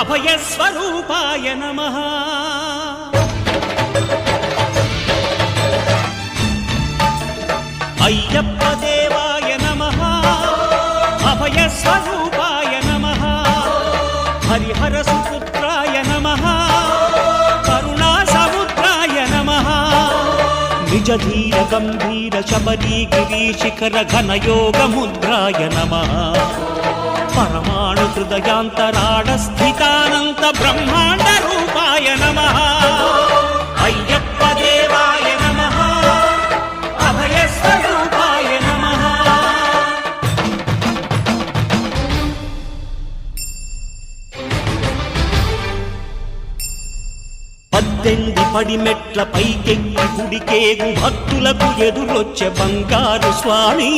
అభయస్వరూపాయ నమః అయ్యప్ప దేవాయ నమః అభయస్వరూపాయ నమః హరిహర సుపుత్రాయ నమః కరుణా సముద్రాయ నమః నిజ ధీర గంభీర శబరీ గిరీశిఖర ఘనయోగ ముద్రాయ నమః పరమాణు హృదయాంతరాళ స్థితానంత బ్రహ్మాండ రూపాయ నమః అయ్యప్ప దేవాయ నమః అభయస్వరూపాయ నమః పద్దెనిమిది పడిమెట్ల పైకెక్కి గుడికేగు భక్తులకు ఎదురొచ్చే బంగారు స్వామి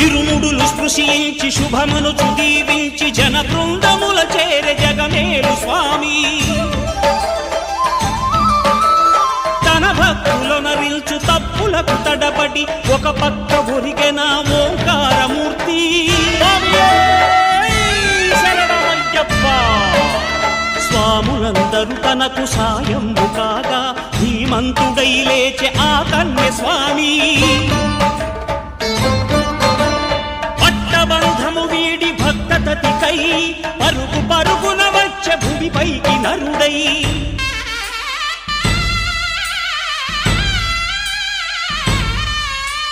ఇరుముడులు స్పృశించి శుభమును దీవించి జన బృందముల చేరే జగమేలు స్వామి తన భక్తులనరిల్చు తప్పులకు తడబడి ఒక పక్క ఒరిగెన ఓంకారమూర్తి శరణమయ్యప్ప స్వాములందరూ తనకు సాయము కాగా ధీమంతుడై లేచే ఆ కన్య స్వామి బంధము వీడి భక్తతతికై పరుగు పరుగున వచ్చే భూమిపైకి నరుడై